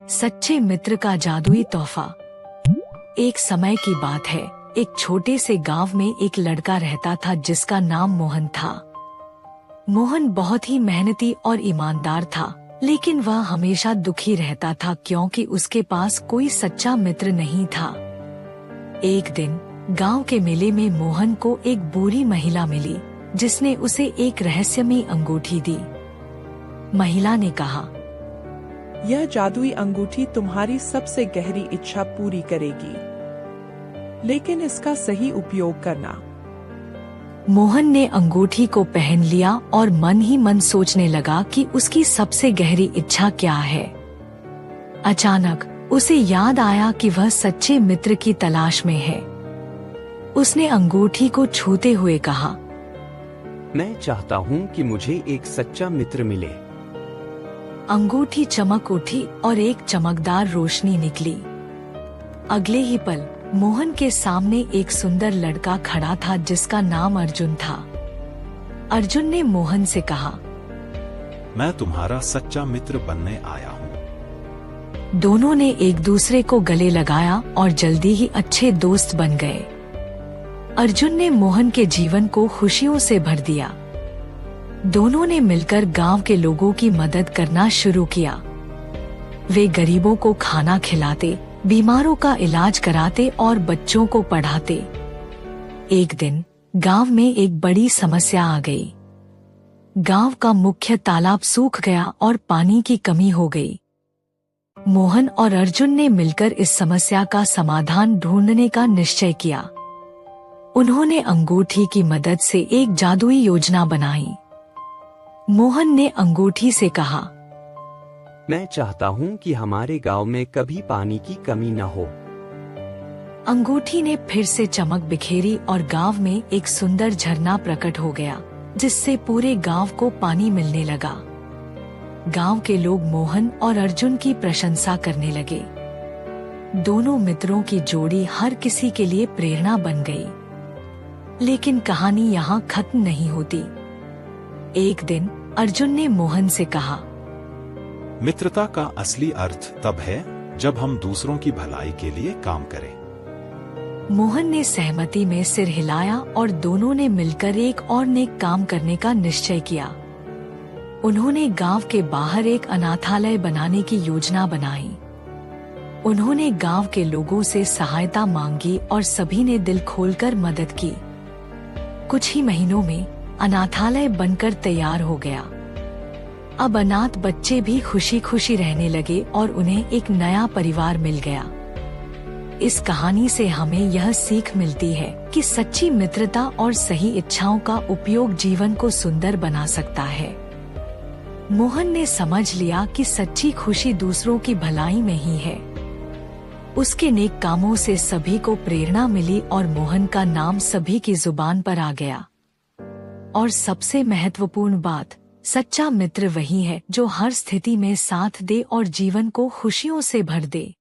सच्चे मित्र का जादुई तोहफा। एक समय की बात है, एक छोटे से गांव में एक लड़का रहता था जिसका नाम मोहन था। मोहन बहुत ही मेहनती और ईमानदार था, लेकिन वह हमेशा दुखी रहता था क्योंकि उसके पास कोई सच्चा मित्र नहीं था। एक दिन गांव के मेले में मोहन को एक बूढ़ी महिला मिली, जिसने उसे एक रहस्यमयी अंगूठी दी। महिला ने कहा, यह जादुई अंगूठी तुम्हारी सबसे गहरी इच्छा पूरी करेगी, लेकिन इसका सही उपयोग करना। मोहन ने अंगूठी को पहन लिया और मन ही मन सोचने लगा कि उसकी सबसे गहरी इच्छा क्या है। अचानक उसे याद आया कि वह सच्चे मित्र की तलाश में है। उसने अंगूठी को छूते हुए कहा, मैं चाहता हूँ कि मुझे एक सच्चा मित्र मिले। अंगूठी चमक उठी और एक चमकदार रोशनी निकली। अगले ही पल मोहन के सामने एक सुंदर लड़का खड़ा था जिसका नाम अर्जुन था। अर्जुन ने मोहन से कहा, मैं तुम्हारा सच्चा मित्र बनने आया हूँ। दोनों ने एक दूसरे को गले लगाया और जल्दी ही अच्छे दोस्त बन गए। अर्जुन ने मोहन के जीवन को खुशियों से भर दिया। दोनों ने मिलकर गांव के लोगों की मदद करना शुरू किया। वे गरीबों को खाना खिलाते, बीमारों का इलाज कराते और बच्चों को पढ़ाते। एक दिन गांव में एक बड़ी समस्या आ गई। गांव का मुख्य तालाब सूख गया और पानी की कमी हो गई। मोहन और अर्जुन ने मिलकर इस समस्या का समाधान ढूंढने का निश्चय किया। उन्होंने अंगूठी की मदद से एक जादुई योजना बनाई। मोहन ने अंगूठी से कहा, मैं चाहता हूँ कि हमारे गांव में कभी पानी की कमी न हो। अंगूठी ने फिर से चमक बिखेरी और गांव में एक सुंदर झरना प्रकट हो गया, जिससे पूरे गांव को पानी मिलने लगा। गांव के लोग मोहन और अर्जुन की प्रशंसा करने लगे। दोनों मित्रों की जोड़ी हर किसी के लिए प्रेरणा बन गई। लेकिन कहानी यहाँ खत्म नहीं होती। एक दिन अर्जुन ने मोहन से कहा, मित्रता का असली अर्थ तब है जब हम दूसरों की भलाई के लिए काम करें। मोहन ने सहमति में सिर हिलाया और दोनों ने मिलकर एक और नेक काम करने का निश्चय किया। उन्होंने गांव के बाहर एक अनाथालय बनाने की योजना बनाई। उन्होंने गांव के लोगों से सहायता मांगी और सभी ने दिल खोलकर मदद की। कुछ ही महीनों में अनाथालय बनकर तैयार हो गया। अब अनाथ बच्चे भी खुशी खुशी रहने लगे और उन्हें एक नया परिवार मिल गया। इस कहानी से हमें यह सीख मिलती है कि सच्ची मित्रता और सही इच्छाओं का उपयोग जीवन को सुंदर बना सकता है। मोहन ने समझ लिया कि सच्ची खुशी दूसरों की भलाई में ही है। उसके नेक कामों से सभी को प्रेरणा मिली और मोहन का नाम सभी की जुबान पर आ गया। और सबसे महत्वपूर्ण बात, सच्चा मित्र वही है जो हर स्थिति में साथ दे और जीवन को खुशियों से भर दे।